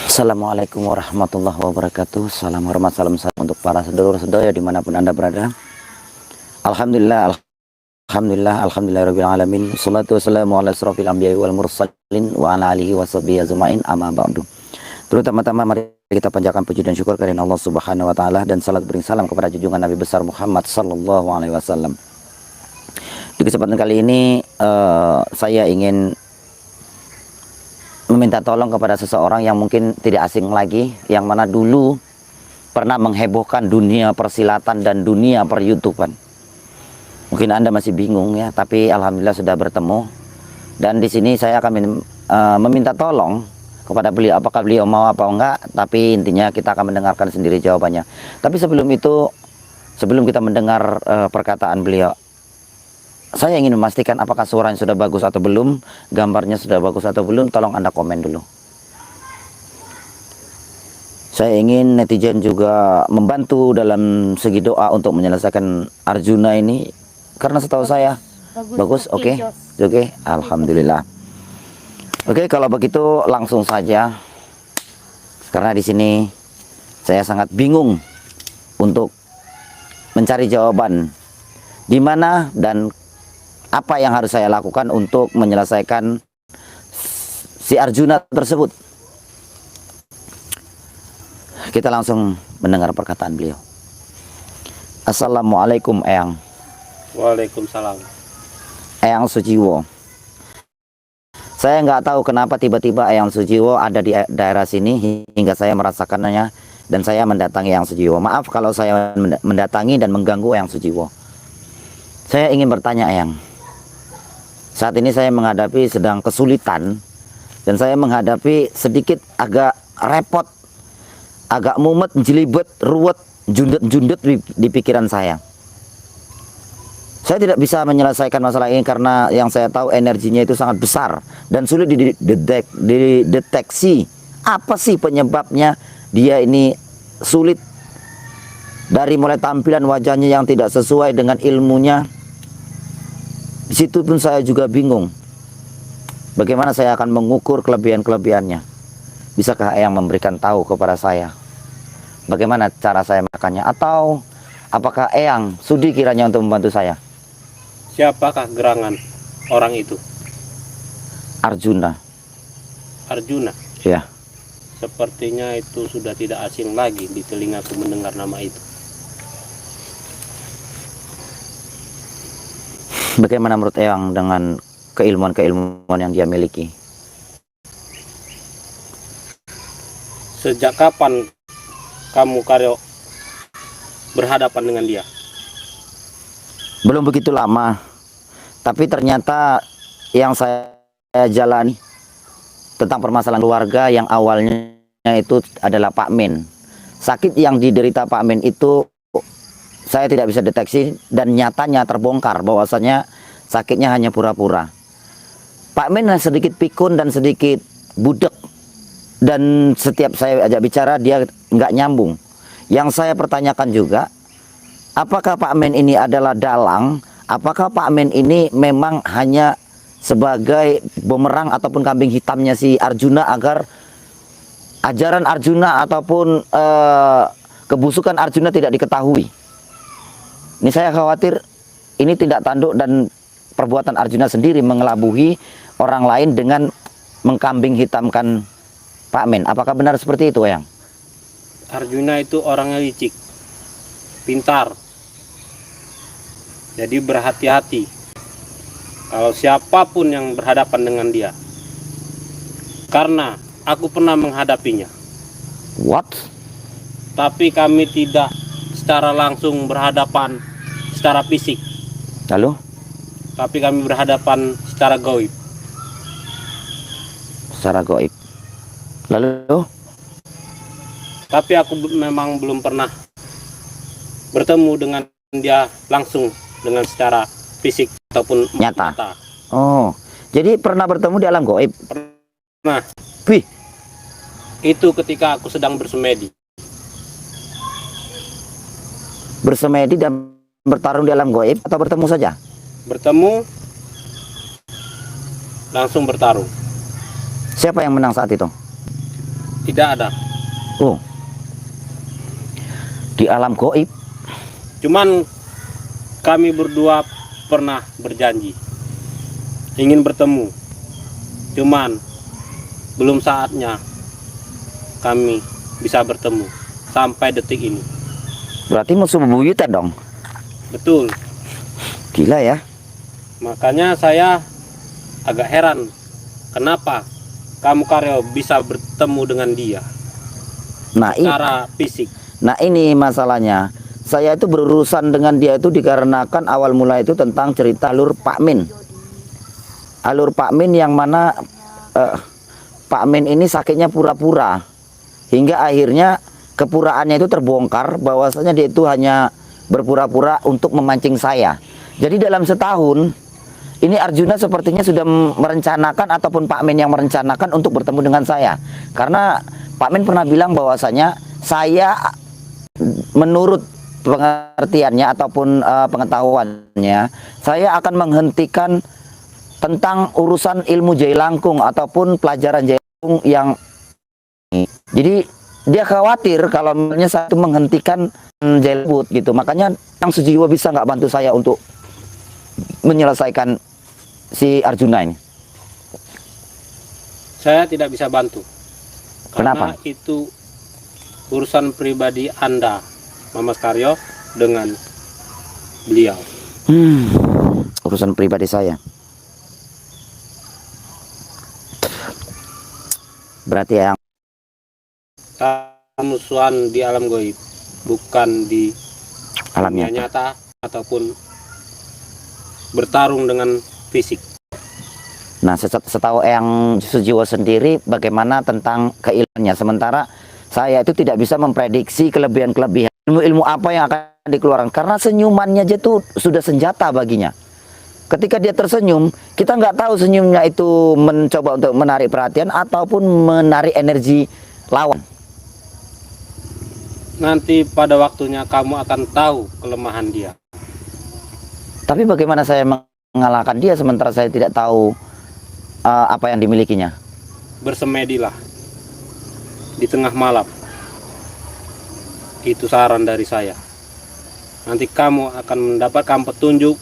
Assalamualaikum warahmatullahi wabarakatuh. Salam hormat, salam salam untuk para saudara-saudara dimanapun Anda berada. Alhamdulillah, alhamdulillah rabbil alamin. Salatu wassalamu ala asrofil anbiya'i wal mursalin wa ala alihi wa sahbihi ajma'in, amma ba'du. Terutama-tama mari kita panjatkan puji dan syukur kepada Allah Subhanahu wa taala, dan salat bering salam kepada junjungan Nabi besar Muhammad sallallahu alaihi wasallam. Di kesempatan kali ini saya ingin meminta tolong kepada seseorang yang mungkin tidak asing lagi, yang mana dulu pernah menghebohkan dunia persilatan dan dunia per-YouTubean. Mungkin Anda masih bingung ya, tapi alhamdulillah sudah bertemu. Dan di sini saya akan meminta tolong kepada beliau, apakah beliau mau apa enggak, tapi intinya kita akan mendengarkan sendiri jawabannya. Tapi sebelum itu, sebelum kita mendengar perkataan beliau, saya ingin memastikan apakah suaranya sudah bagus atau belum, gambarnya sudah bagus atau belum. Tolong Anda komen dulu. Saya ingin netizen juga membantu dalam segi doa untuk menyelesaikan Arjuna ini, karena setahu saya bagus. Oke. Alhamdulillah. Oke, kalau begitu langsung saja, karena di sini saya sangat bingung untuk mencari jawaban di mana dan apa yang harus saya lakukan untuk menyelesaikan si Arjuna tersebut. Kita langsung mendengar perkataan beliau. Assalamualaikum Eyang. Waalaikumsalam. Eyang Sujiwo. Saya nggak tahu kenapa tiba-tiba Eyang Sujiwo ada di daerah sini hingga saya merasakannya dan saya mendatangi Eyang Sujiwo. Maaf kalau saya mendatangi dan mengganggu Eyang Sujiwo. Saya ingin bertanya Eyang. Saat ini saya menghadapi sedang kesulitan, dan saya menghadapi sedikit agak repot, agak mumet, jelibet, ruwet, jundet di pikiran saya. Saya tidak bisa menyelesaikan masalah ini karena yang saya tahu energinya itu sangat besar dan sulit dideteksi. Apa sih penyebabnya dia ini sulit? Dari mulai tampilan wajahnya yang tidak sesuai dengan ilmunya. Di situ pun saya juga bingung. Bagaimana saya akan mengukur kelebihan-kelebihannya? Bisakah Eyang memberikan tahu kepada saya bagaimana cara saya melakukannya? Atau apakah Eyang sudi kiranya untuk membantu saya? Siapakah gerangan orang itu? Arjuna. Arjuna? Ya. Sepertinya itu sudah tidak asing lagi di telingaku mendengar nama itu. Bagaimana menurut Eyang dengan keilmuan-keilmuan yang dia miliki? Sejak kapan kamu Karyo berhadapan dengan dia? Belum begitu lama, tapi ternyata yang saya jalani tentang permasalahan keluarga yang awalnya itu adalah Pak Men. Sakit yang diderita Pak Men itu saya tidak bisa deteksi, dan nyatanya terbongkar bahwasanya sakitnya hanya pura-pura. Pak Men sedikit pikun dan sedikit budek, dan setiap saya ajak bicara dia nggak nyambung. Yang saya pertanyakan juga, apakah Pak Men ini adalah dalang? Apakah Pak Men ini memang hanya sebagai bumerang ataupun kambing hitamnya si Arjuna agar ajaran Arjuna ataupun kebusukan Arjuna tidak diketahui? Ini saya khawatir ini tindak tanduk dan perbuatan Arjuna sendiri mengelabuhi orang lain dengan mengkambing hitamkan Pak Men. Apakah benar seperti itu, Eyang? Arjuna itu orangnya licik, pintar. Jadi berhati-hati kalau siapapun yang berhadapan dengan dia. Karena aku pernah menghadapinya. What? Tapi kami tidak secara langsung berhadapan secara fisik. Lalu? Tapi kami berhadapan secara gaib. Secara gaib. Lalu? Tapi aku memang belum pernah bertemu dengan dia langsung dengan secara fisik ataupun Nyata. mata. Oh, jadi pernah bertemu di alam gaib? Nah, Wih, itu ketika aku sedang bersemedi. bersemedi dan bertarung di alam gaib atau bertemu saja? Bertemu, langsung bertarung. Siapa yang menang saat itu? Tidak ada. Oh, di alam goib. Cuman kami berdua pernah berjanji ingin bertemu. Cuman belum saatnya kami bisa bertemu sampai detik ini. Berarti musuh bebuyutan dong. Betul. Gila ya. Makanya saya agak heran kenapa kamu Karyo bisa bertemu dengan dia Nah, secara fisik. Nah ini masalahnya. Saya itu berurusan dengan dia itu dikarenakan awal mula itu tentang cerita alur Pak Min. Alur Pak Min yang mana Pak Min ini sakitnya pura-pura. Hingga akhirnya kepuraannya itu terbongkar bahwasanya dia itu hanya berpura-pura untuk memancing saya. Jadi dalam setahun ini Arjuna sepertinya sudah merencanakan ataupun Pak Min yang merencanakan untuk bertemu dengan saya. Karena Pak Min pernah bilang bahwasanya saya menurut pengertiannya ataupun pengetahuannya, saya akan menghentikan tentang urusan ilmu Jailangkung ataupun pelajaran Jailangkung yang jadi dia khawatir kalau misalnya saya itu menghentikan Jailbut gitu. Makanya Kang Sujiwo bisa nggak bantu saya untuk menyelesaikan si Arjuna ini? Saya tidak bisa bantu. Kenapa? Karena itu urusan pribadi Anda, Mas Karyo, dengan beliau. Urusan pribadi saya. Berarti yang musuhan di alam goib, bukan di alam dunia nyata. nyata ataupun bertarung dengan fisik. Nah, setahu yang Sujiwo sendiri bagaimana tentang keilmuannya, sementara saya itu tidak bisa memprediksi kelebihan-kelebihan ilmu-ilmu apa yang akan dikeluarkan karena senyumannya aja itu sudah senjata baginya. Ketika dia tersenyum, kita nggak tahu senyumnya itu mencoba untuk menarik perhatian ataupun menarik energi lawan. Nanti pada waktunya kamu akan tahu kelemahan dia. Tapi bagaimana saya mengalahkan dia sementara saya tidak tahu apa yang dimilikinya? Bersemedilah di tengah malam. Itu saran dari saya. Nanti kamu akan mendapatkan petunjuk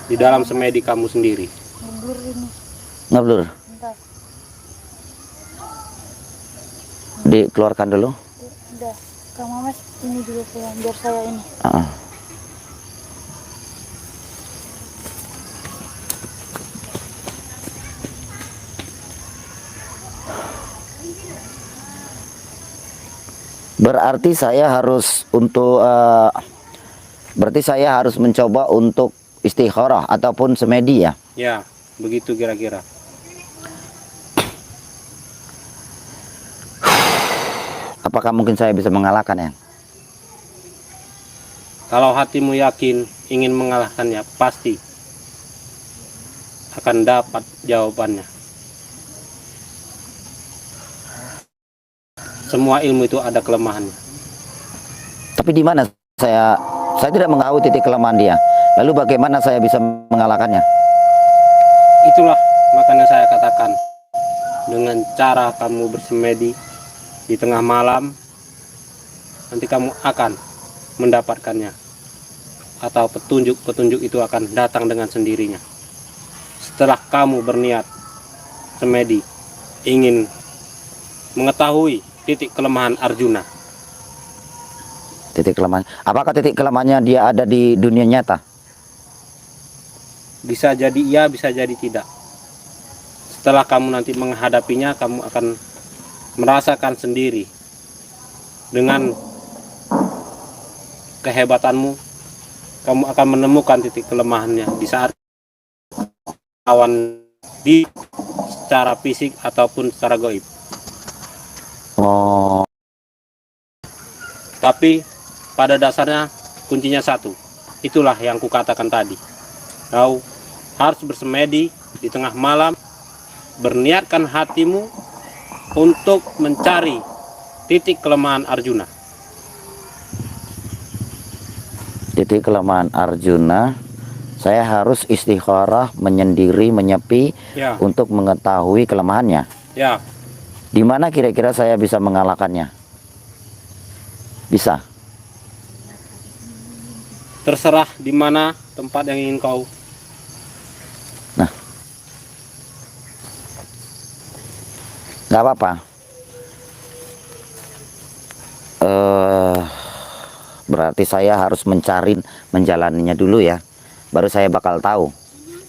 di dalam semedi kamu sendiri. Ngeblur ini. Ngeblur. Bentar. Dikeluarkan dulu. Udah. Kang Mames ini dulu pulang biar saya ini. Berarti saya harus untuk berarti saya harus mencoba untuk istikharah ataupun semedi ya. Ya, begitu kira-kira. Apakah mungkin saya bisa mengalahkan ya? Kalau hatimu yakin ingin mengalahkannya, pasti akan dapat jawabannya. Semua ilmu itu ada kelemahannya. Tapi di mana saya tidak mengetahui titik kelemahan dia. Lalu bagaimana saya bisa mengalahkannya? Itulah makanya saya katakan, dengan cara kamu bersemedi di tengah malam, nanti kamu akan mendapatkannya, atau petunjuk-petunjuk itu akan datang dengan sendirinya. Setelah kamu berniat semedi ingin mengetahui titik kelemahan Arjuna. Titik kelemahan. Apakah titik kelemahannya dia ada di dunia nyata? Bisa jadi iya, bisa jadi tidak. Setelah kamu nanti menghadapinya, kamu akan merasakan sendiri dengan kehebatanmu. Kamu akan menemukan titik kelemahannya di saat lawan di secara fisik ataupun secara gaib. Oh, Tapi pada dasarnya kuncinya satu. Itulah yang kukatakan tadi. Kau harus bersemedi di tengah malam, berniatkan hatimu untuk mencari titik kelemahan Arjuna. titik kelemahan Arjuna. Saya harus istikharah, menyendiri, menyepi Ya, untuk mengetahui kelemahannya. ya. Di mana kira-kira saya bisa mengalahkannya? Bisa. Terserah di mana tempat yang ingin kau. Nah, nggak apa-apa. Berarti saya harus menjalaninya dulu ya. Baru saya bakal tahu.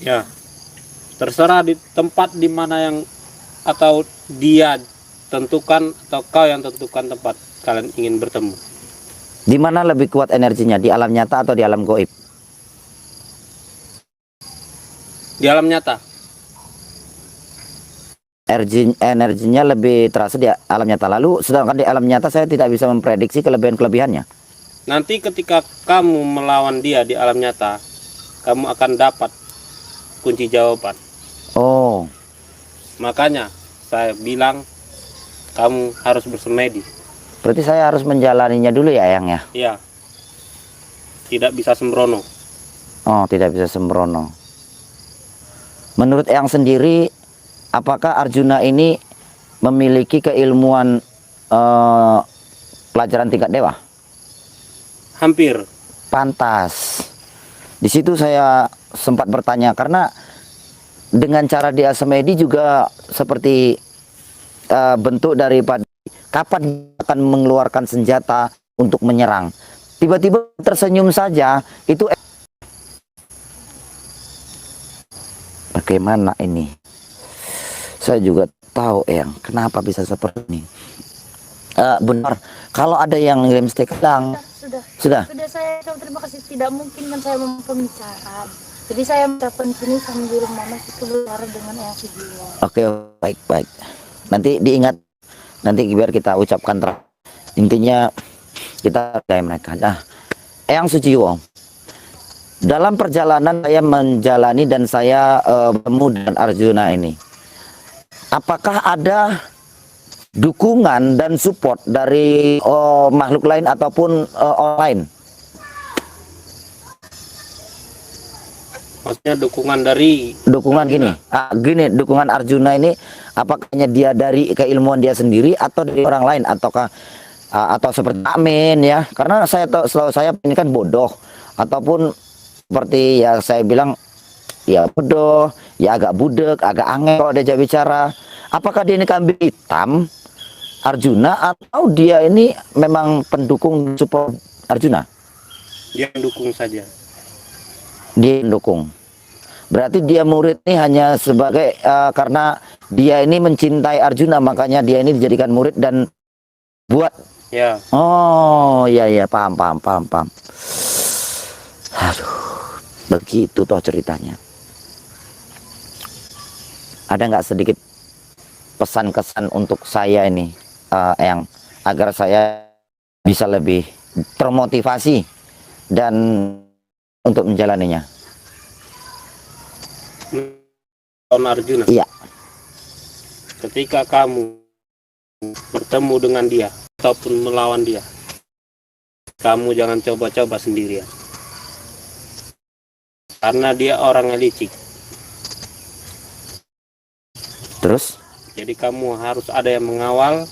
Ya, terserah di tempat di mana yang atau dia tentukan atau kau yang tentukan tempat kalian ingin bertemu. Di mana lebih kuat energinya? Di alam nyata atau di alam goib? Di alam nyata. Energinya lebih terasa di alam nyata. Lalu sedangkan di alam nyata saya tidak bisa memprediksi kelebihan-kelebihannya. Nanti ketika kamu melawan dia di alam nyata, kamu akan dapat kunci jawaban. Oh, Makanya saya bilang kamu harus bersemedi. berarti saya harus menjalaninya dulu ya, Eyang ya? Ya, tidak bisa sembrono. Oh, tidak bisa sembrono. Menurut Eyang sendiri, apakah Arjuna ini memiliki keilmuan pelajaran tingkat dewa? Hampir. Pantas. Di situ saya sempat bertanya karena dengan cara dia semedi juga seperti bentuk daripada kapan akan mengeluarkan senjata untuk menyerang. Tiba-tiba tersenyum saja itu. Bagaimana ini? Saya juga tahu yang kenapa bisa seperti ini. Benar, kalau ada yang ngirim stiker lang. Sudah saya ucap terima kasih. Tidak mungkin kan saya mau pembicaraan. Jadi saya mendapat sini sambil mama itu berbicara dengan yang sejiwa. Oke, baik. Nanti diingat, nanti biar kita ucapkan intinya kita kayak mereka. Nah, Eyang Sujiwo, dalam perjalanan saya menjalani dan saya bertemu dengan Arjuna ini, apakah ada dukungan dan support dari makhluk lain ataupun online? Maksudnya dukungan dari dukungan Arjuna ini apakah hanya dia dari keilmuan dia sendiri atau dari orang lain, ataukah atau seperti Amin ya, karena saya tahu selalu saya ini kan bodoh, ataupun seperti ya saya bilang ya bodoh ya, agak budek, agak angel kalau dia bicara. Apakah dia ini kambing hitam Arjuna atau dia ini memang pendukung support Arjuna? dia mendukung saja. Dia mendukung. Berarti dia murid ini hanya sebagai karena dia ini mencintai Arjuna, makanya dia ini dijadikan murid dan buat. Ya. Oh ya paham. Aduh, begitu toh ceritanya. Ada nggak sedikit pesan-kesan untuk saya ini, yang agar saya bisa lebih termotivasi dan untuk menjalaninya? Lawan Arjuna. Iya. Ketika kamu bertemu dengan dia ataupun melawan dia, kamu jangan coba-coba sendirian. Karena dia orangnya licik. Terus? Jadi kamu harus ada yang mengawal,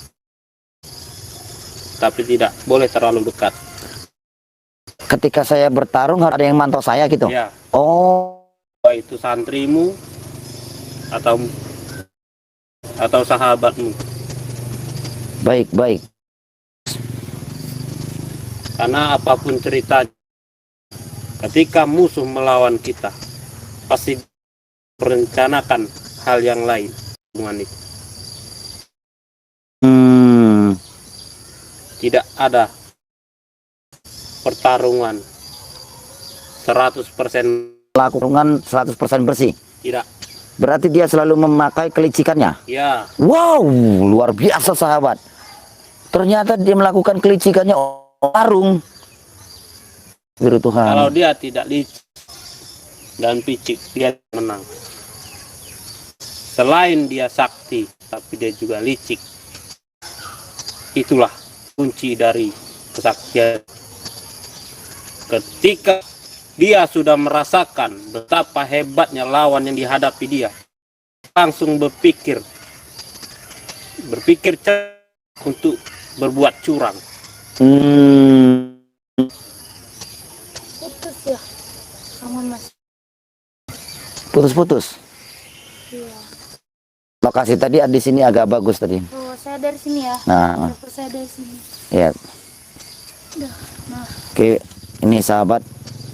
tapi tidak boleh terlalu dekat. Ketika saya bertarung harus ada yang mantau saya gitu? Ya. Oh. Itu santrimu atau sahabatmu. Baik. Karena apapun cerita, ketika musuh melawan kita, pasti merencanakan hal yang lain dengan itu. Tidak ada pertarungan 100% Lakukan 100% bersih. tidak. Berarti dia selalu memakai kelicikannya. Ya, Wow, luar biasa sahabat. Ternyata dia melakukan kelicikannya warung. Biru Tuhan. kalau dia tidak licik dan picik, dia menang. Selain dia sakti, tapi dia juga licik. Itulah kunci dari kesaktian. Ketika dia sudah merasakan betapa hebatnya lawan yang dihadapi dia, langsung berpikir berpikir untuk berbuat curang. Putus ya. Aman mas. Putus-putus. Iya. Lokasi tadi di sini agak bagus tadi. Oh, saya dari sini ya. Nah, Dapur saya dari sini. ya. Nah, Oke, ini sahabat,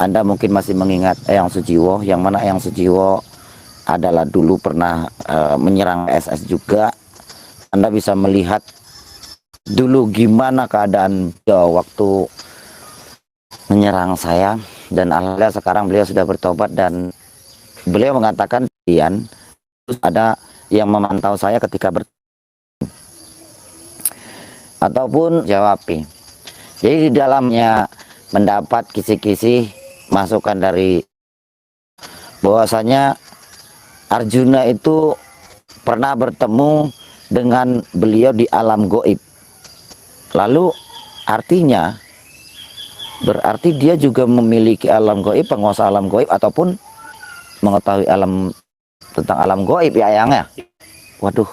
Anda mungkin masih mengingat Eyang Sujiwo, yang mana Eyang Sujiwo adalah dulu pernah menyerang SS juga. Anda bisa melihat dulu gimana keadaan beliau waktu menyerang saya, dan alhamdulillah sekarang beliau sudah bertobat dan beliau mengatakan terus ada yang memantau saya ketika ataupun jawabi. Jadi di dalamnya mendapat kisi-kisi masukan dari bahwasanya Arjuna itu pernah bertemu dengan beliau di alam goib. Lalu artinya berarti dia juga memiliki alam goib, penguasa alam goib ataupun mengetahui tentang alam goib ya Eyang ya. Waduh.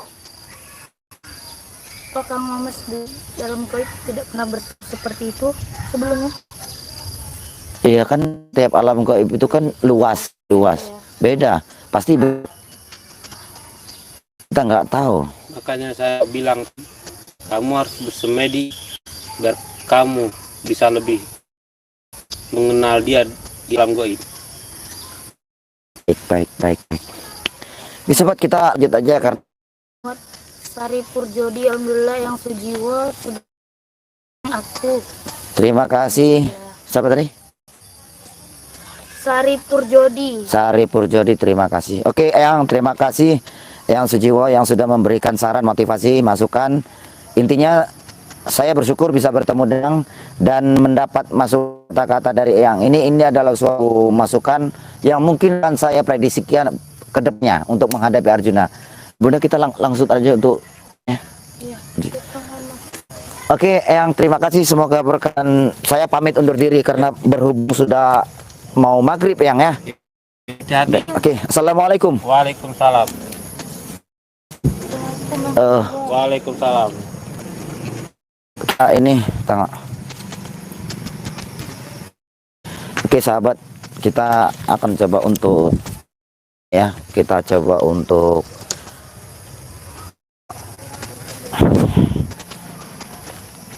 apakah Mamas di dalam goib tidak pernah seperti itu sebelumnya? Iya kan, tiap alam gaib itu kan luas, beda, pasti kita nggak tahu. Makanya saya bilang kamu harus bersemedi biar kamu bisa lebih mengenal dia di alam gaib. Baik. Bisa buat kita lanjut aja karena Sari Purjodi, alhamdulillah Eyang Sujiwo sudah aku. terima kasih. Siapa tadi? Sari Purjodi. Sari Purjodi, terima kasih. Oke Eyang, terima kasih Eyang Sujiwo yang sudah memberikan saran, motivasi, masukan. Intinya saya bersyukur bisa bertemu dengan dan mendapat masuk kata-kata dari Eyang. Ini adalah suatu masukan yang mungkin kan saya prediksikan ke depannya untuk menghadapi Arjuna. Bunda, kita langsung aja untuk Iya. Oke Eyang, terima kasih, semoga berkenan. Saya pamit undur diri karena berhubung sudah mau maghrib Eyang ya. Oke, assalamualaikum. Waalaikumsalam. Eh, Waalaikumsalam. ini tengok. Oke sahabat, kita akan coba untuk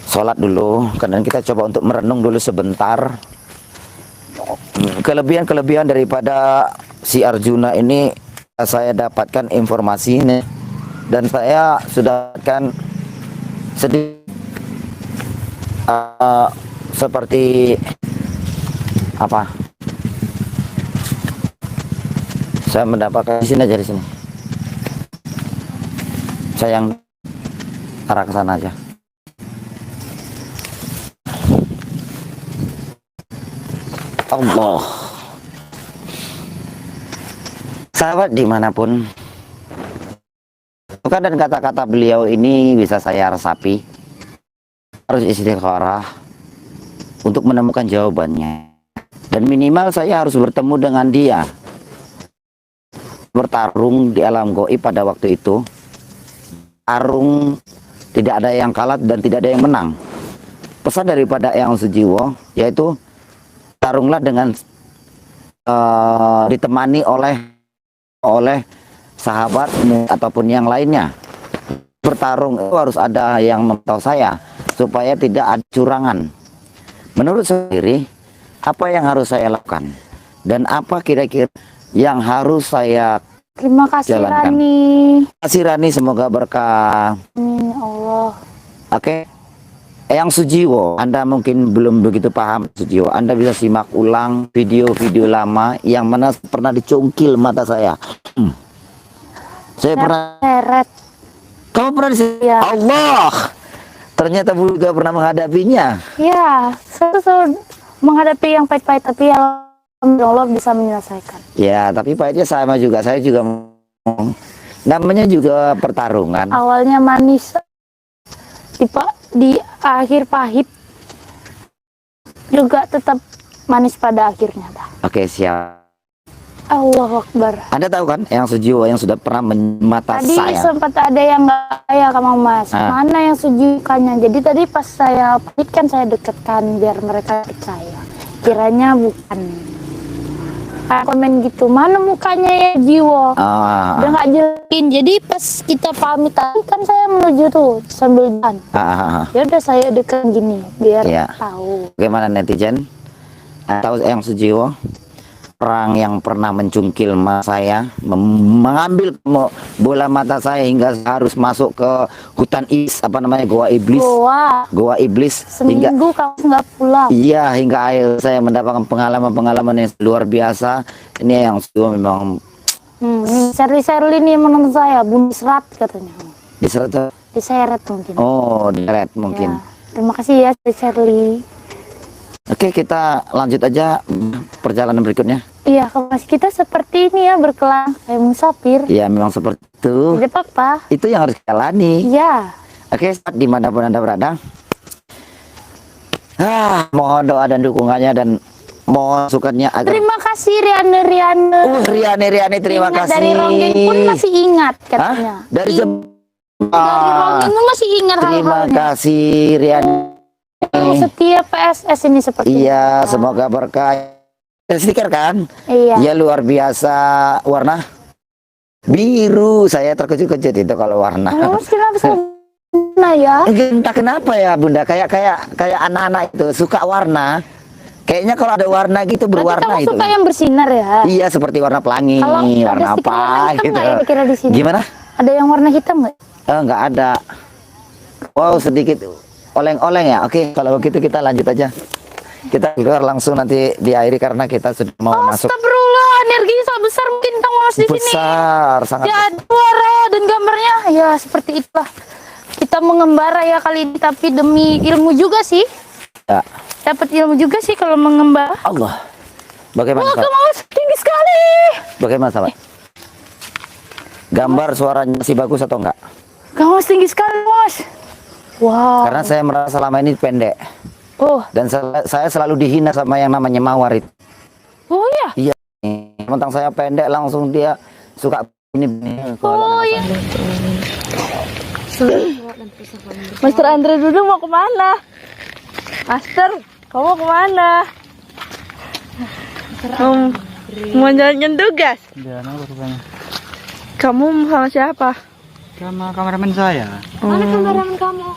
sholat dulu, karena kita coba untuk merenung dulu sebentar kelebihan daripada si Arjuna ini. Saya dapatkan informasi ini dan saya sudah dapatkan sedikit seperti apa, saya mendapatkan di sini aja, di sini saya yang arah ke sana aja. Allah, sahabat dimanapun, dan kata-kata beliau ini bisa saya resapi. Harus istikharah untuk menemukan jawabannya, dan minimal saya harus bertemu dengan dia, bertarung di alam gaib pada waktu itu. Tarung, tidak ada yang kalah dan tidak ada yang menang. Pesan daripada Eyang Sujiwo yaitu tarunglah dengan ditemani oleh sahabatmu ataupun yang lainnya. Bertarung itu harus ada yang memberitahu saya supaya tidak ada curangan. Menurut saya sendiri, apa yang harus saya lakukan dan apa kira-kira yang harus saya Terima kasih jalankan. Rani. Terima kasih Rani, semoga berkah. Amin Allah. Oke. Eyang Sujiwo, Anda mungkin belum begitu paham Sujiwo. Anda bisa simak ulang video-video lama yang mana pernah dicungkil mata saya. Saya pernah. Seret. Kamu pernah Ya. Allah. Ternyata Bu juga pernah menghadapinya. Ya, saya selalu menghadapi yang pahit-pahit, tapi Allah bisa menyelesaikan. Ya, tapi pahitnya sama juga. Saya juga namanya juga pertarungan. Awalnya manis, di akhir pahit, juga tetap manis pada akhirnya. Oke, siap. Allahu Akbar. Anda tahu kan yang sejiwa yang sudah pernah mata Tadi saya? sempat ada yang nggak ya Kang Mas. Ah. Mana yang sejukannya? Jadi tadi pas saya pamit kan saya dekatkan biar mereka percaya. Kiranya bukan. Kayak komen gitu. Mana mukanya ya Jiwo? Udah nggak jelasin. Jadi pas kita pamit tadi kan saya menuju tuh sambil jalan. Ya udah saya dekat gini biar Iya. tahu. Bagaimana netizen? Tahu yang sejiwa? Orang yang pernah mencungkil saya, mengambil bola mata saya hingga harus masuk ke hutan apa namanya, goa iblis. Goa iblis hingga Seminggu kamu nggak pulang. iya, hingga akhir saya mendapatkan pengalaman yang luar biasa. Ini yang sejiwa memang Sherly ini menurut saya bunuh serat katanya. diseret. Diseret mungkin. Oh, diseret mungkin. Ya. Terima kasih ya Sherly. Oke, kita lanjut aja perjalanan berikutnya. Iya, Mas, kita seperti ini ya berkelang kayak musafir. Ya, memang seperti itu. Tidak apa-apa. Itu yang harus jalani. Iya. Oke, dimanapun Anda berada. Mohon doa dan dukungannya dan mohon sukanya agar. Terima kasih Riane. Riane, terima Ingat kasih. dari Ronggeng pun masih ingat katanya. Hah? Dari Dari Ronggeng pun masih ingat terima hal-halnya. kasih Riane. Setiap PSS ini seperti Iya, itu. semoga berkah. Stiker kan? Iya. Ya luar biasa, warna biru. Saya terkejut-kejut itu kalau warna. Mas kenapa sana ya? Entah kenapa ya Bunda, kayak anak-anak itu suka warna. Kayaknya kalau ada warna gitu berwarna Berarti kamu itu. suka yang bersinar ya? Iya, seperti warna pelangi, Kalau ada warna stiker apa warna hitam gitu. nggak ya kira di sini? Gimana? Ada yang warna hitam nggak? Enggak ada. Wow, sedikit oleng-oleng ya. Oke, kalau begitu kita lanjut aja. Kita keluar langsung nanti diakhiri karena kita sudah mau masuk. Astagfirullah, energinya sangat besar mungkin Kang Mas di sini. Besar, sangat. Ya, suara dan gambarnya ya seperti itulah. Kita mengembara ya kali ini, tapi demi ilmu juga sih. Ya. Dapat ilmu juga sih kalau mengembara. Allah. Bagaimana, Wah, Pak? Kang Mas tinggi sekali. Bagaimana, Sahabat? Gambar suaranya masih bagus atau enggak? Kang Mas tinggi sekali, Mas. Wow. Karena saya merasa selama ini pendek. Oh, Dan saya selalu dihina sama yang namanya Mawar itu. oh ya. Iya. Mentang saya pendek langsung dia suka ini. Oh iya. Master Andre dulu mau kemana? Master, kamu mau kemana? Mau jalan tugas? Jalan apa rupanya? Kamu sama siapa? Sama kameramen saya. Mana kameramen kamu?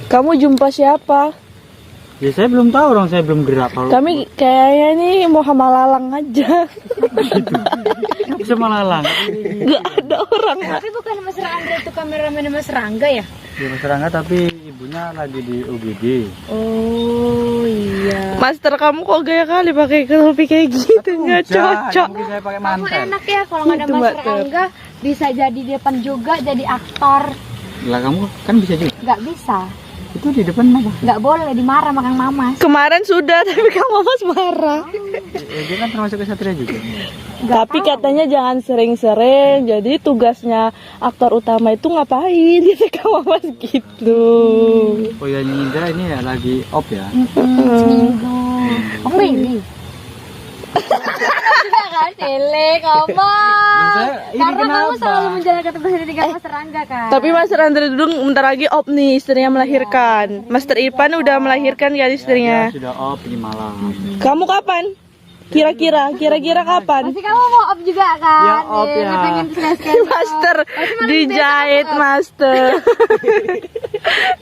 Kamu jumpa siapa? Ya saya belum tahu dong, saya belum gerak. Kalau Kami kayaknya nih mau sama Lalang aja. bisa malalang. Gak ada orang. Tapi bukan Mas Rangga itu kameramen Mas Rangga ya? Di masyarakat tapi ibunya lagi di UGD. Oh iya. Master kamu kok gaya kali pakai kelopi kayak gitu, nggak cocok. Mungkin saya pakai Kamu mantel. enak ya kalau nggak ada Itu, Mas Mbak, tuh. Rangga bisa jadi di depan juga jadi aktor. Lah kamu kan bisa juga. Nggak bisa. Itu di depan apa? Nggak boleh dimarah makan mamas. Kemarin sudah, tapi kamu Mas marah. Dia kan termasuk kesatria juga. Tapi katanya jangan sering-sering. Jadi tugasnya aktor utama itu ngapain? Dia kamu Mas gitu. Oh ya Nida ini ya lagi op ya. Seminggu. Oh really? Kan tele kamu. Ini Karena kamu kenapa? selalu menjalankan tugas dari tiga Mas Rangga kan. Tapi Master Andre Dudung bentar lagi op nih, istrinya melahirkan. Master Irfan udah melahirkan kali istrinya. Dia sudah op ini malam. Kamu kapan? Kira-kira kapan? Pasti kamu mau op juga kan? Ya, op ya. Dia pengen sekali-sekali op. Master Pasti dijahit Master.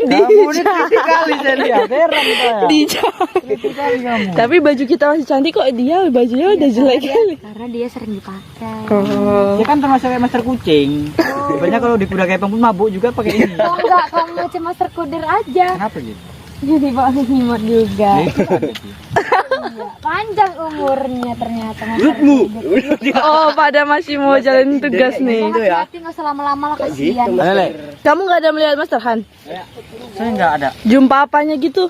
Kamu ini kritik kali saya lihat. Heran saya. Dijahit. Kritik kali kamu. Tapi baju kita masih cantik kok, dia bajunya udah jelek kali. Karena dia sering dipakai. Dia kan termasuk kayak master kucing. Sebenarnya kalau di kuda kepang pun mabuk juga pakai ini. Oh enggak, kamu cuma terkudir aja. Kenapa gitu? Jadi Pak Himot juga. Ya, itu ada sih. Iya, panjang umurnya ternyata. Oh, pada masih mau jalan tugas nih. Hati-hati nggak usah lama-lama lah kasihan. Lele, Kamu nggak ada melihat Master Han? saya nggak ada. Jumpa apanya gitu?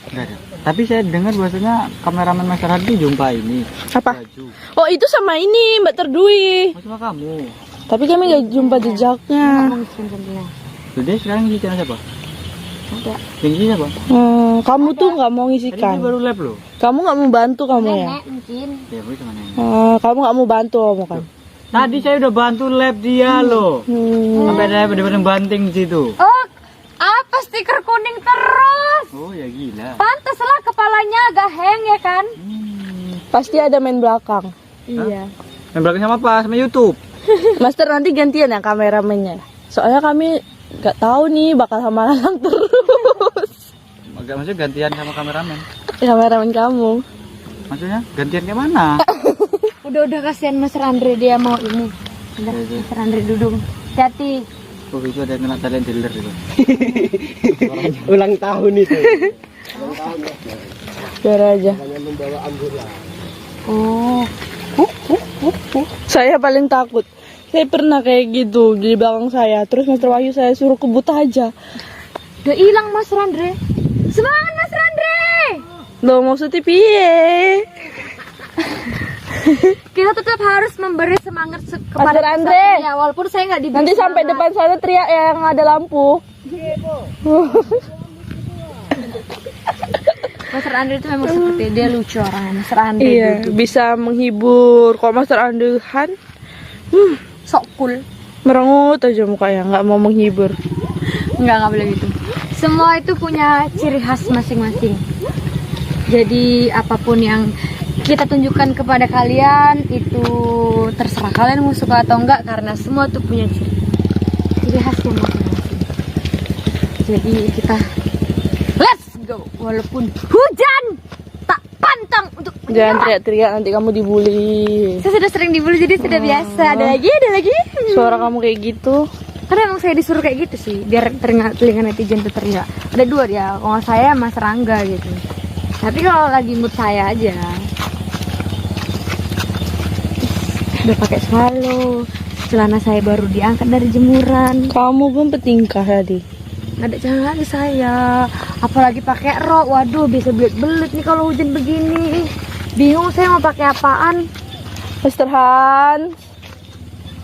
Nggak ada. Tapi saya dengar bahwasanya kameramen masyarakat itu jumpa ini. Apa? Baju. Oh, itu sama ini Mbak Terdui. Oh, sama kamu. Tapi kami nggak jumpa jejaknya. Jadi sekarang di channel siapa? Ada. Tingginya bang. Kamu tuh nggak mau Tadi ngisikan. dia baru lab loh. Kamu nggak mau bantu kamu ya? Nenek mungkin. Ya bu sama nenek. Kamu nggak mau bantu kamu kan? Tadi saya udah bantu lab dia loh. Sampai ada bener-bener banting di situ. Oh, apa stiker kuning terus? Oh ya gila. Pantaslah kepalanya agak hang ya kan? Pasti ada main belakang. Iya. Yang belakang sama apa? Sama YouTube. Master nanti gantian ya kameramennya. Soalnya kami nggak tahu nih bakal sama Lalang terus. Agak maksudnya gantian sama kameramen. Kameramen kamu. Maksudnya gantian ke mana? Udah kasihan Mas Andre dia mau ini. Udah Mas Andre duduk. Hati. Oh itu ada yang kena talent dealer itu. Ulang tahun itu. Biar aja. Oh. Saya paling takut. Saya pernah kayak gitu di belakang saya. Terus Master Wahyu saya suruh kebut aja. Udah hilang Mas Andre. Semangat Mas Andre. Loh maksudnya piye? Kita tetap harus memberi semangat kepada Mas Andre. Satria, walaupun saya nggak diberi Nanti sampai semangat. depan sana teriak yang ada lampu. Mas Andre itu memang seperti dia lucu orangnya. Mas Andre Iya, duduk. bisa menghibur. Kalau Master Andehan Sok cool. merengut aja mukanya, nggak mau menghibur. Nggak boleh gitu. Semua itu punya ciri khas masing-masing. Jadi apapun yang kita tunjukkan kepada kalian itu terserah kalian mau suka atau enggak, karena semua tuh punya ciri khasnya masing-masing. Jadi kita let's go walaupun hujan tak pantang untuk Jangan teriak-teriak nanti kamu dibully. Saya sudah sering dibully jadi sudah biasa. Ada lagi. Suara kamu kayak gitu. Karena emang saya disuruh kayak gitu sih, biar telinga netizen tuh teriak. Ada dua dia, kalau saya Mas Rangga gitu. Tapi kalau lagi mood saya aja. Udah pakai swallow, celana saya baru diangkat dari jemuran. Kamu pun petingkah tadi. Nggak ada celana lagi saya, apalagi pakai rok. Waduh, bisa belit-belit nih kalau hujan begini. Bingung saya mau pakai apaan. Master Han,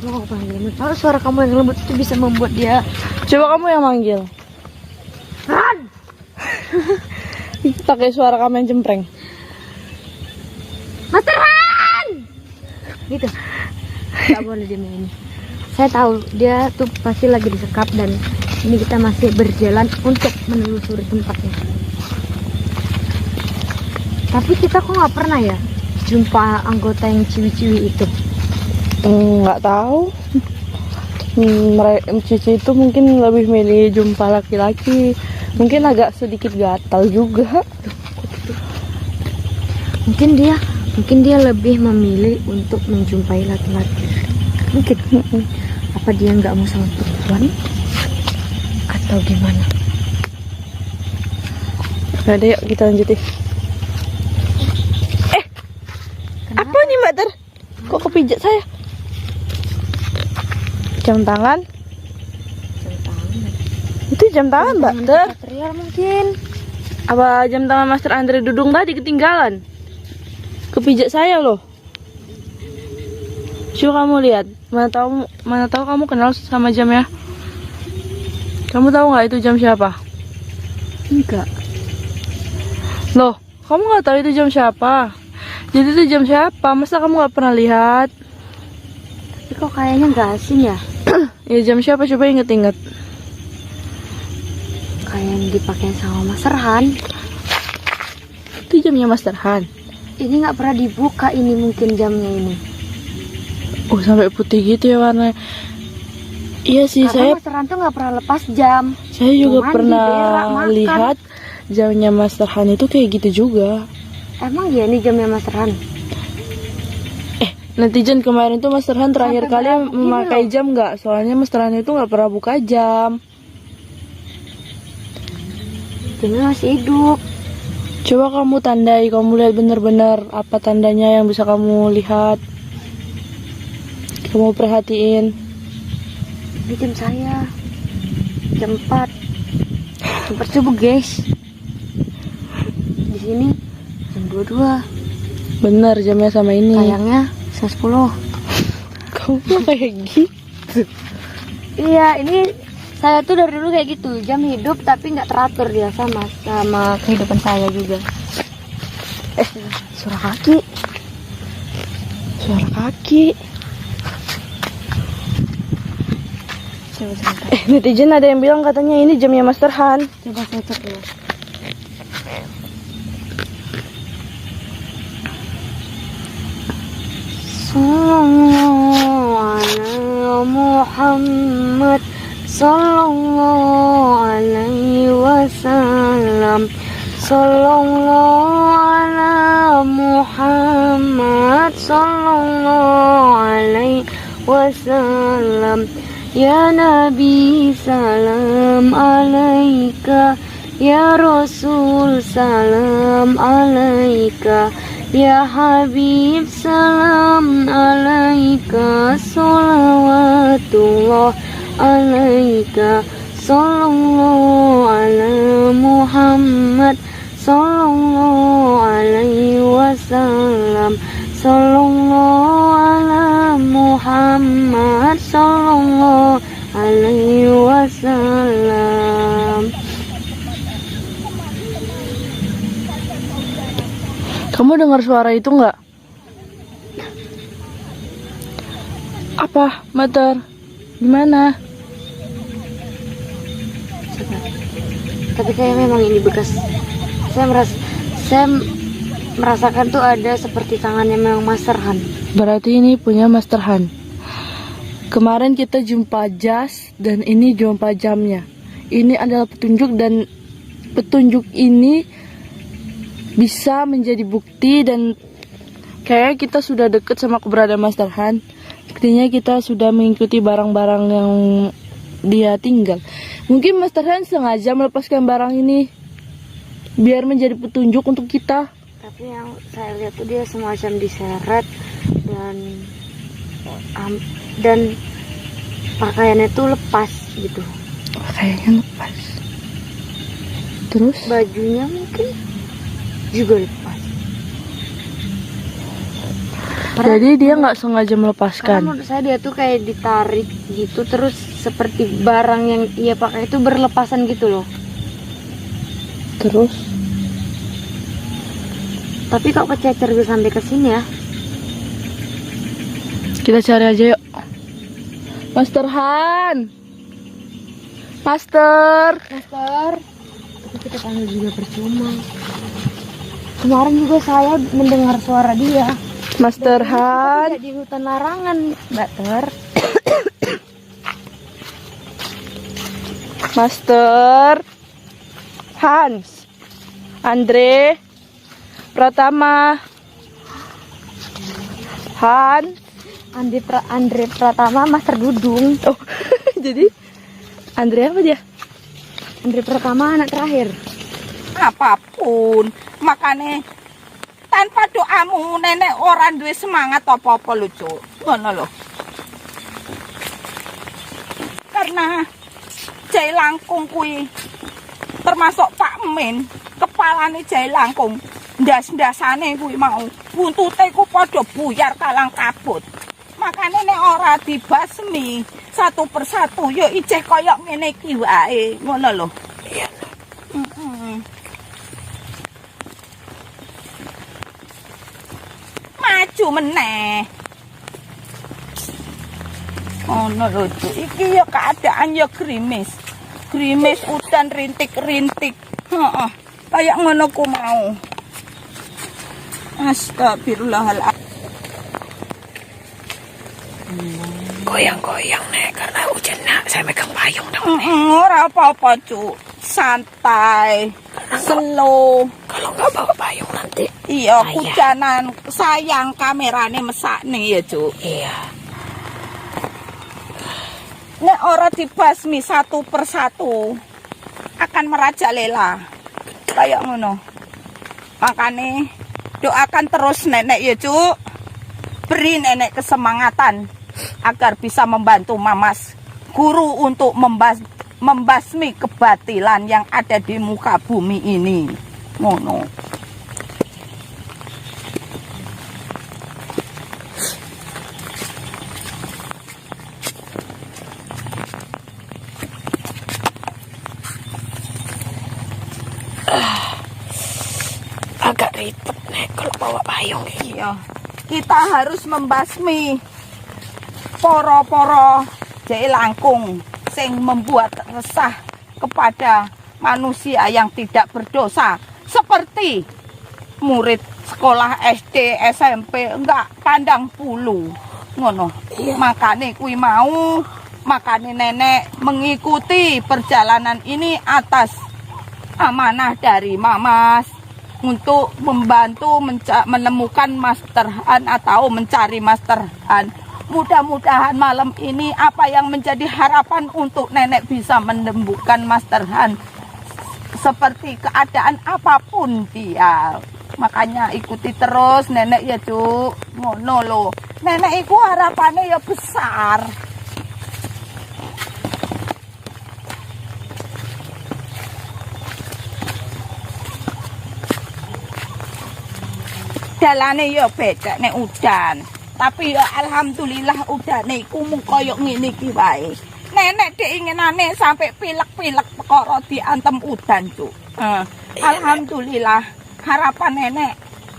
Mau aku panggil? Kalau suara kamu yang lembut itu bisa membuat dia coba kamu yang manggil. Han! Pakai suara kamu yang cempreng. Master Han! Gitu. Gak boleh dia main. Saya tahu dia tuh pasti lagi disekap dan ini kita masih berjalan untuk menelusuri tempatnya. Tapi kita kok nggak pernah ya jumpa anggota yang ciwi-ciwi itu. Nggak tahu. Mereka Cici itu mungkin lebih milih jumpa laki-laki. Mungkin agak sedikit gatal juga. Mungkin dia lebih memilih untuk menjumpai laki-laki. Mungkin. Apa dia nggak mau sama perempuan? Atau gimana? Udah deh, yuk kita lanjutin. Apa nih Mbak Ter? Kok kepijat saya? Jam tangan? Jam tangan. Itu jam tangan Mbak Ter? Satria mungkin. Apa jam tangan Master Andre Dudung tadi ketinggalan? Kepijat saya loh. Coba kamu lihat. Mana tahu kamu kenal sama jamnya. Kamu tahu nggak itu jam siapa? Enggak. Loh, kamu nggak tahu itu jam siapa? Jadi itu jam siapa? Masa kamu nggak pernah lihat? Tapi kok kayaknya nggak asing ya? Ya jam siapa? Coba inget-inget. Kayak yang dipakai sama Mas Serhan. Itu jamnya Master Han. Ini nggak pernah dibuka, ini mungkin jamnya ini. Oh, sampai putih gitu ya warnanya. Iya sih, Karena Mas Serhan tuh nggak pernah lepas jam. saya juga Cuman pernah di berak makan. lihat jamnya Master Han itu kayak gitu juga. Emang ya ini jamnya Mas Serhan? Netizen kemarin tuh Master Han terakhir Sampai kali berapa gini memakai loh? jam nggak? Soalnya Master Han itu nggak pernah buka jam. Jamnya masih hidup. Coba kamu tandai, kamu lihat bener-bener apa tandanya yang bisa kamu lihat. Kamu perhatiin. Ini jam saya. Jam 4. Jam 4 subuh guys. Di sini jam 22. Bener jamnya sama ini. Sayangnya 10. Kamu kayak gitu. Iya, ini Saya tuh dari dulu kayak gitu, jam hidup tapi nggak teratur dia sama kehidupan saya juga. Suara kaki. Suara kaki. Coba sebentar. Netizen ada yang bilang katanya ini jamnya Master Han. Coba saya cek dulu. Sallallahu ala Muhammad, sallallahu alaihi wasallam, sallallahu ala Muhammad, sallallahu alaihi wasallam. Ya Nabi salam alaika, ya Rasul salam alaika, ya Habib salam alaika, salawatullah alaika, sallallahu ala Muhammad, sallallahu alaihi wasallam, sallallahu ala Muhammad, sallallahu alaihi wasallam. Kamu dengar suara itu nggak? Apa, Mater? Gimana? Tapi kayak memang ini bekas. Saya merasakan tuh ada seperti tangannya memang Master Han. Berarti ini punya Master Han. Kemarin kita jumpa jas dan ini jumpa jamnya. Ini adalah petunjuk dan petunjuk ini bisa menjadi bukti dan kayak kita sudah deket sama keberadaan Master Han. Sepertinya kita sudah mengikuti barang-barang yang dia tinggal. Mungkin Master Han sengaja melepaskan barang ini biar menjadi petunjuk untuk kita. Tapi yang saya lihat tuh dia semacam diseret dan pakaiannya tuh lepas gitu. Kayaknya lepas. Terus Bajunya mungkin juga lepas. jadi dia nggak sengaja Karena melepaskan. menurut saya dia tuh kayak ditarik gitu, terus seperti barang yang ia pakai itu berlepasan gitu loh. Terus Tapi kok kececer gue sampai ke sini ya? kita cari aja yuk. Master Han. Master. Tapi kita panggil juga percuma. Kemarin juga saya mendengar suara dia. Master Han. Tidak di hutan larangan, Mbak Ter. Master Hans. Andre Pratama. Han. Andre Pratama, Master Dudung. Oh, jadi Andre apa dia? Andre Pratama anak terakhir. Apapun makane tanpa doamu nenek orang duwe semangat apa-apa lho Cuk, ngono lho. Karena Jai Langkung kuwi termasuk Pak Min, kepalane Jai Langkung ndas-ndasane kuwi mau buntute ku padha buyar kalang kabut. Makane nek ora dibasmi satu persatu ya ijeh kaya ngene iki wae, ngono lho. Iya. Maju meneh. Ono lho, Cuk. Iki ya keadaan ya gerimis. Gerimis udan rintik-rintik. Heeh. Kayak ngono ku mau. Astagfirullahaladzim. Goyang-goyang nek karena hujan nak saya megang payung dong. Ora apa-apa, Cuk. Santai. Slow. Kalau nggak bawa payung nanti. Iya, Ayah. hujanan. Sayang kamerane mesakne ya, Cuk. Iya. Nek ora dibasmi satu persatu akan merajalela. Kayak ngono. Makane doakan terus nenek ya, Cuk. Beri nenek kesemangatan agar bisa membantu Mamas guru untuk membasmi kebatilan yang ada di muka bumi ini. Ngono. Agak ribet nek kalau bawa payung. Iya, kita harus membasmi poro-poro jae langkung sing membuat resah kepada manusia yang tidak berdosa, seperti murid sekolah SD, SMP enggak pandang bulu ngono. Makane kuwi mau, makane nenek mengikuti perjalanan ini atas amanah dari Mamas untuk membantu menemukan Master Han atau mencari Master Han. Mudah-mudahan malam ini apa yang menjadi harapan untuk nenek bisa menemukan Master Han seperti keadaan apapun dia. Makanya ikuti terus nenek ya Cuk. Ngono lho. Nenek iku harapannya ya besar. Dalane ya beda nek udan. Tapi ya alhamdulillah udane iku mung koyo ngene iki wae. Nenek deinginane sampai pilek-pilek perkara diantem udan, Cuk. Alhamdulillah harapan nenek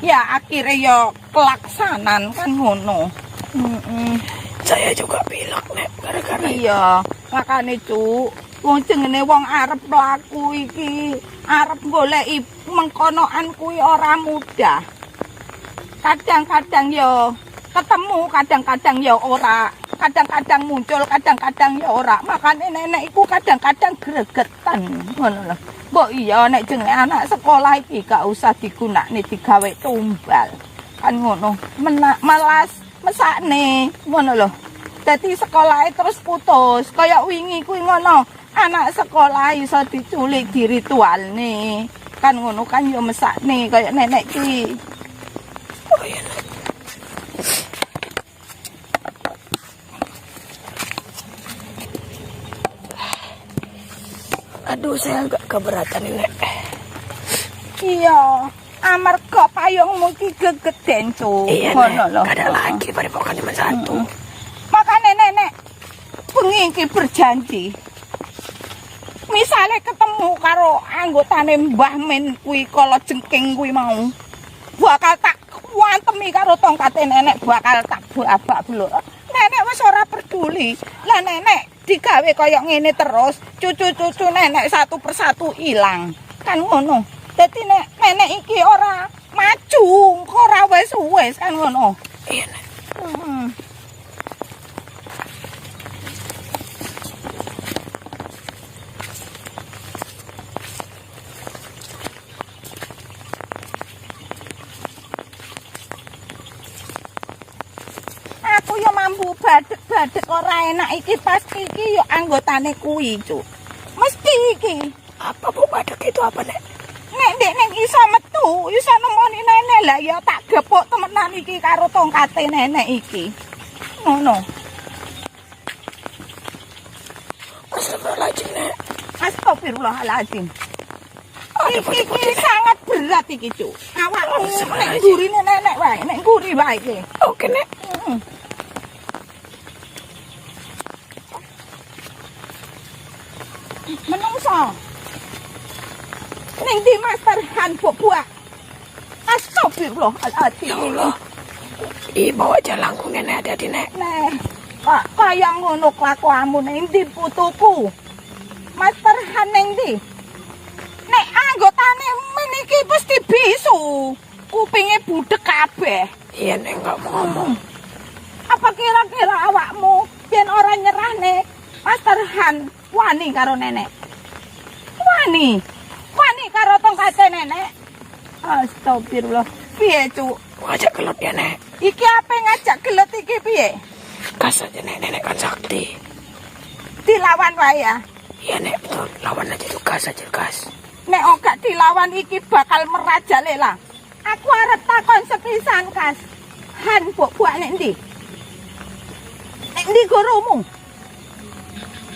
ya akhirnya ya kelaksanan kan ngono. Saya juga pilek nek gara-gara Iya, makane Cuk, wong jenenge wong arep mlaku iki, arep goleki mengkonoan kuwi ora mudah. Kadang-kadang ya ketemu, kadang-kadang ya ora, kadang-kadang muncul, kadang-kadang ya ora. Makane nenek iku kadang-kadang gregetan ngono lho. Mbok iya nek jenenge anak sekolah iki gak usah digunakne digawe tumbal. Kan ngono. Malas mesakne ngono lho. Dadi sekolahe terus putus. Kayak wingi kuwi ngono. Anak sekolah iso diculik di ritualne. Kan ngono kan ya mesakne kayak nenek iki. Oh iya. Aduh, saya agak keberatan ini. Iya, amarga payungmu ki gegeden, Cuk. Iya, Ngono lho. Nek. Gak ada lagi padepokan cuma satu. Makane nenek bengi iki berjanji. Misale ketemu karo anggotane Mbah Men kuwi kala jengking kuwi mau, bakal tak wantemi karo tongkate nenek, bakal tak babak belur. Nenek wis ora peduli. Lah nenek digawe kaya ngene terus, cucu-cucu nenek satu persatu ilang. Kan ngono. Dadi nenek iki ora maju, ora wis kan ngono. Iya, Nek. Aku yo mampu badek-badek ora enak iki pasti iki yo anggotane kuwi, Cuk. Mesti iki. Apa Bu badek itu apa, Nek? Nek ndek ning iso metu, iso nemoni nenek lah ya tak gepuk temenan iki karo tongkate nenek iki. Ngono. Astagfirullahaladzim, Nek. Astagfirullahaladzim. Ada Iki putih-putih, Nek. sangat berat iki, Cuk. Awakmu nek gurine nenek wae, nek guri wae iki. Oke, Nek. Menungso. Ning di Master Han buak. Astagfirullahaladzim. Ya Allah. Bawa aja langkung Nenek, hati-hati, Nek. Nek, kok kaya ngono kelakuanmu ning ndi putuku? Master Han ning ndi? Nek anggotane meniki mesti bisu. Kupinge budek kabeh. Iya, Nek, nggak mau ngomong. Apa kira-kira awakmu yen ora nyerahne Master Han wani karo nenek? Wani karo tongkate nenek. Astagfirullah. Piye, Cuk? Ngajak gelut ya, Nek. Iki apa ngajak gelut iki piye? Gas aja, Nek. Nenek kan sakti. Dilawan wae ya. Iya, Nek, betul. Lawan aja tuh, gas aja, gas. Nek ora dilawan iki bakal merajalela. Aku arep takon sepisan, Kas. Han buak nek ndi? Nek ndi gurumu?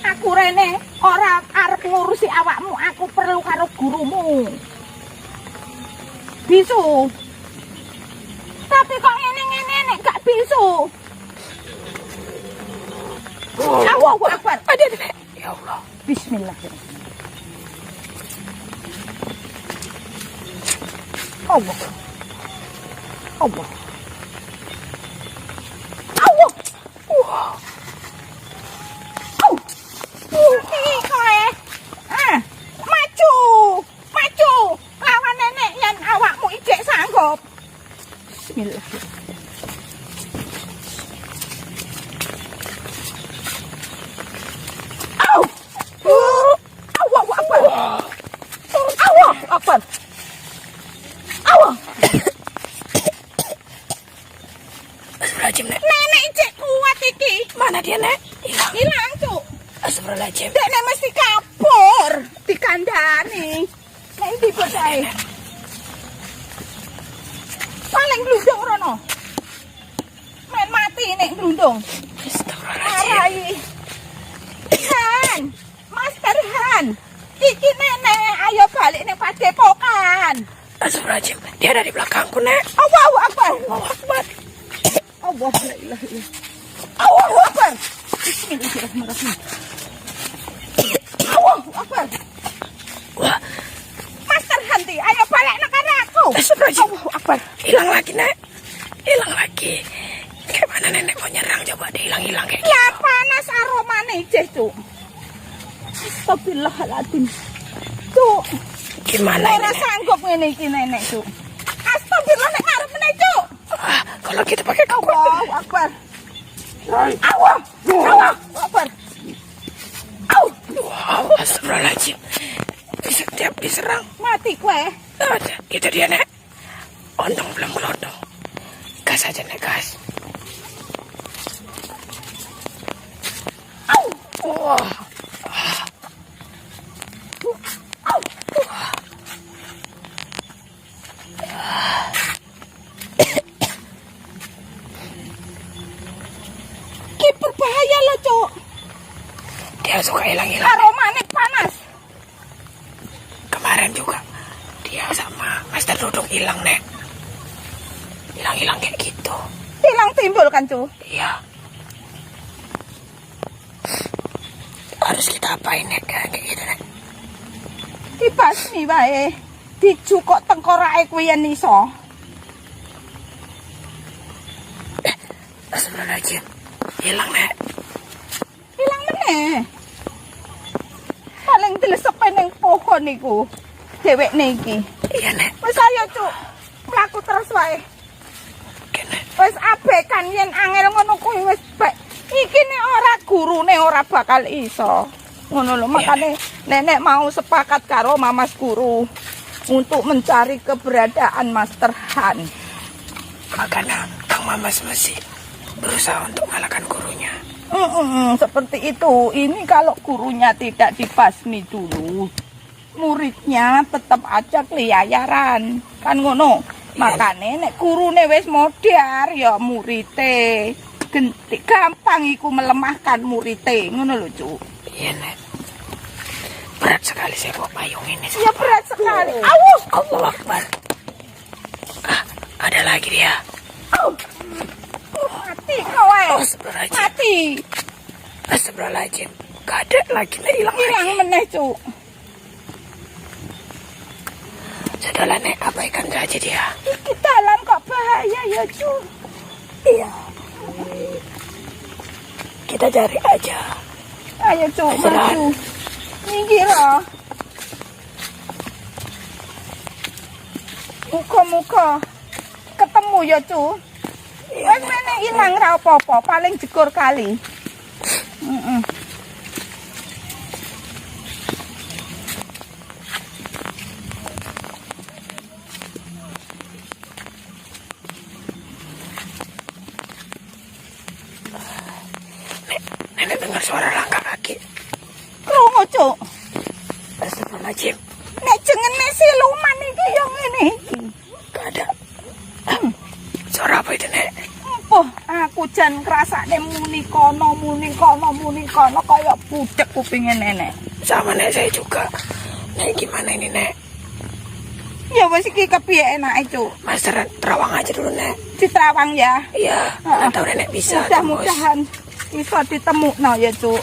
Aku rene ora arep ngurusi awakmu, aku perlu karo gurumu. Bisu. Tapi kok ngene-ngene nek gak bisu. Allahu Akbar. Ada, Nek. Ya Allah. Bismillahirrahmanirrahim. Allah. Allah. Allah. Ini kowe. Maju. Maju. Lawan nenek yang awakmu ijek sanggup. Bismillah. Allahu Akbar. Allahu Akbar. Allah. Astagfirullahaladzim, Nek. Nenek ijek kuat iki. Mana dia, Nek? Hilang. Hilang, Cuk. Astagfirullahaladzim. Nek mesti kabur dikandani. Nek ndi bocahe? Paling glundung rono. Men mati nek glundung. Astagfirullahaladzim. Arai. Han, Master Han. Iki nenek, ayo balik ning padepokan. Astagfirullahaladzim. Dia ada di belakangku, Nek. Allahu Akbar. Allahu Akbar. Allah la ilaha illallah. Allahu Akbar. Bismillahirrahmanirrahim. Allahu Akbar. Wah, Master Hanti, ayo balik nang aku. Astagfirullahaladzim. Allahu Akbar. Hilang lagi, Nek. Hilang lagi. Kayak mana nenek mau nyerang? Coba dia hilang-hilang kayak Ya gitu. panas aromane jeh, Cuk. Astagfirullahaladzim. Cuk, Gimana ini, ora Nek? sanggup ngene iki nenek, Cuk. Astagfirullah nek ngarep meneh, Cuk. Ah, kalau kita pakai kekuatan. Allahu Akbar. Allah. Allahu Akbar. Wow, astagfirullahaladzim. Bisa tiap diserang. Mati kowe. Ada, itu dia, Nek. Untung belum gelondong. Gas aja, Nek, gas. Wah. Ki berbahaya loh, Cuk. Dia suka hilang-hilang. Aromane panas. Kemarin juga dia sama Master Dudung hilang, Nek. Hilang-hilang kayak gitu. Hilang timbul kan, Cuk? Iya. Harus kita apain, Nek, kayak gitu, Nek? Dibasmi wae. Dijukuk tengkorake kuwi yen iso. Astagfirullahaladzim. Hilang, Nek. Hilang meneh. Paling dilesepe ning pohon niku. Dhewekne iki. Iya, Nek. Wis ayo, Cuk. Mlaku terus wae. Oke, Nek. Wis abekan yen angel ngono kuwi wis baik. Iki nek ora gurune ora bakal iso. Ngono lho, makane nenek mau sepakat karo Mamas Guru untuk mencari keberadaan Master Han. Makanya Kang Mamas masih berusaha untuk mengalahkan gurunya. Seperti itu. Ini kalau gurunya tidak dibasmi dulu, muridnya tetap aja keliayaran. Kan ngono. Makane nek gurune wis modar ya murite gampang iku melemahkan murite. Ngono lho, Cuk. Iya, Nek. Berat sekali saya bawa payung ini. Ya berat sekali. Awas, Allahu Akbar. Ah, ada lagi dia. mati kowe. Astagfirullahaladzim. Mati. Astagfirullahaladzim. Gak ada lagi, Nek. Hilang Hilang lagi. meneh, Cuk. Sudahlah, Nek. Abaikan saja dia. Iki dalan kok bahaya ya, Cuk. Iya. Kita cari aja. Ayo, Cuk, Jalan. maju. Minggir, ah. Muka-muka ketemu ya, Cuk. Wes meneh ilang ra apa-apa, paling jegur kali. Nenek dengar suara langkah kaki. Krungu, Cuk. Astagfirullahaladzim. Nek jengene siluman iki ya ngene iki. Gak ada. Suara apa itu, Nek? Empuh, aku jan ngrasakne muni kono kaya budek kupinge nenek. Sama, Nek, saya juga. Nek, gimana ini, Nek? Ya wis iki kepiye enake, Cuk. Master terawang aja dulu, Nek. Diterawang ya. Iya, atau Nenek bisa. Mudah-mudahan iso ditemukno ya, Cuk.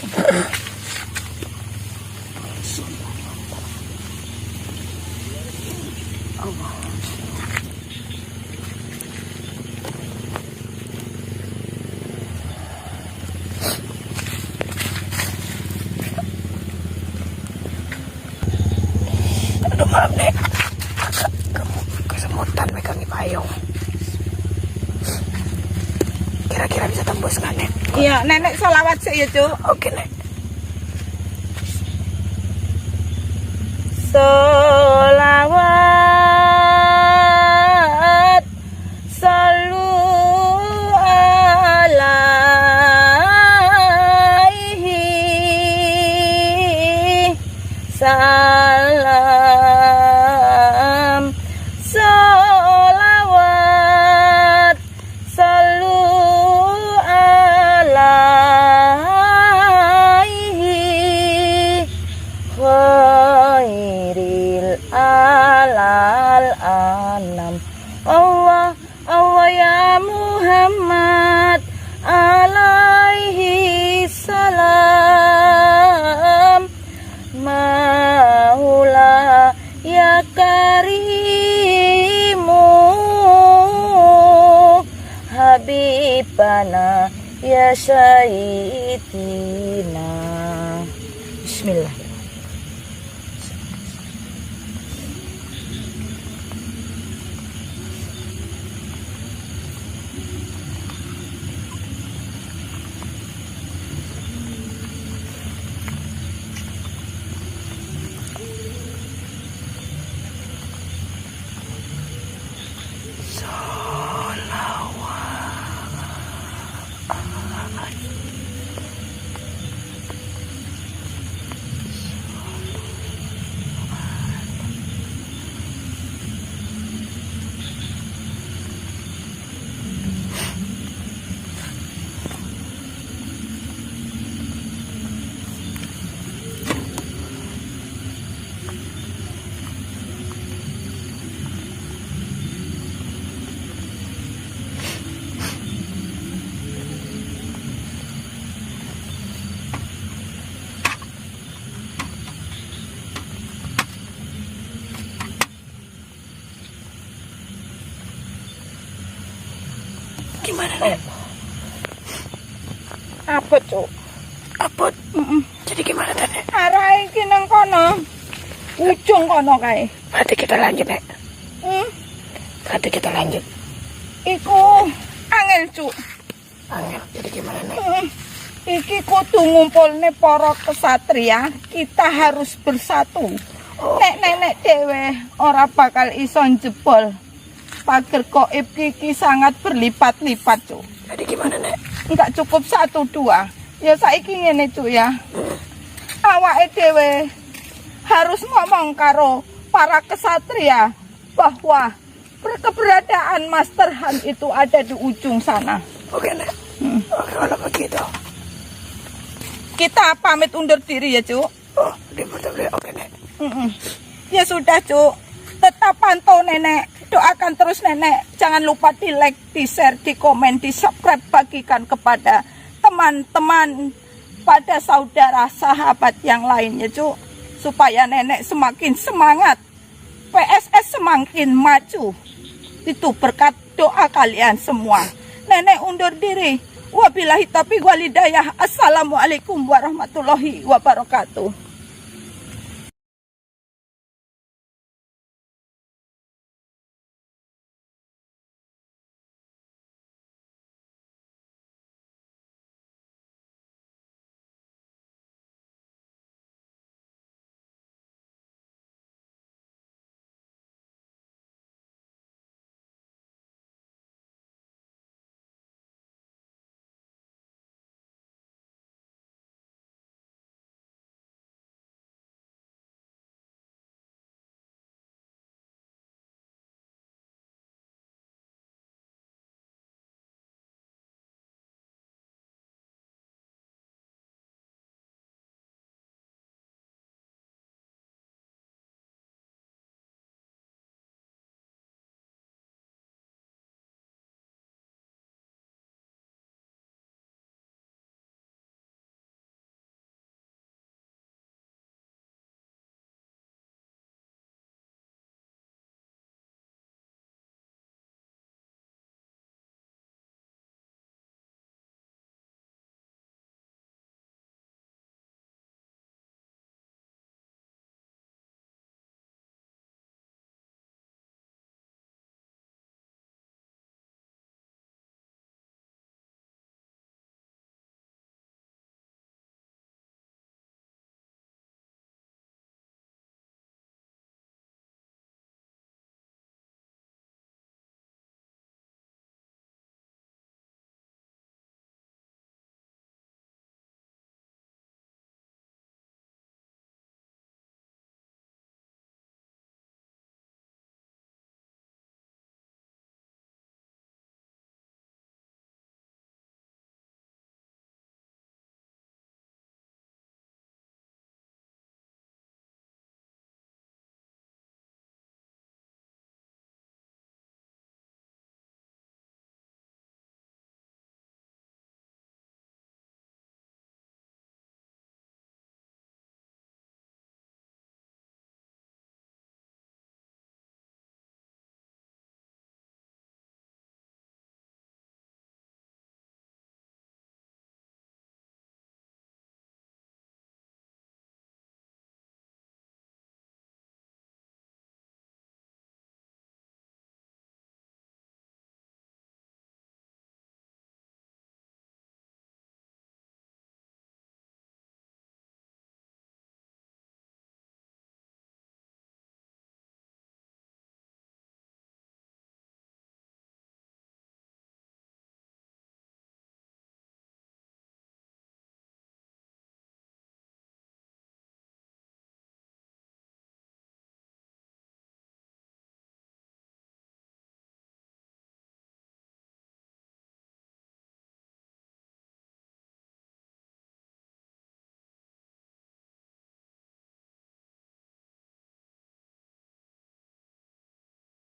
Aduh malam nek, agak kesemutan megang payung. Kira-kira bisa tembus nggak nek? Iya, nenek sholawat sih ya, Cuk. Oke nek. Sholawat Sallu alaihi salam. Sholawat Sallu alaihi khairil alal anam. Allah Allah ya Muhammad alaihi salam. Maula ya karimu habibana ya sayyidina. Bismillah. Gimana nek? Apa, Cuk? Apot. Jadi gimana teh nek? Arah iki nang kono. Ujung kono kae. Berarti kita lanjut nek. Hmm, Berarti kita lanjut. iku angel, Cuk. Angel. Jadi gimana nek? Iki kudu ngumpulne para kesatria, kita harus bersatu. Nek nenek dhewe ora bakal iso jebol. Pager goib iki sangat berlipat-lipat, Cuk. Jadi gimana nek? Enggak cukup 1 2. Ya saiki ngene, Cuk ya. Awake dhewe harus ngomong karo para kesatria bahwa keberadaan Master Han itu ada di ujung sana. Oke nek. Oke kalau begitu. Kita pamit undur diri ya, Cuk. Oh, boleh. Oke nek. Ya sudah, Cuk. Tetap pantau nenek. Doakan terus nenek. Jangan lupa di like, di share, di komen, di subscribe. Bagikan kepada teman-teman, pada saudara, sahabat yang lainnya, Cuk. Supaya nenek semakin semangat. PSS semakin maju. Itu berkat doa kalian semua. Nenek undur diri. Wabillahi taufiq walhidayah. Assalamualaikum warahmatullahi wabarakatuh.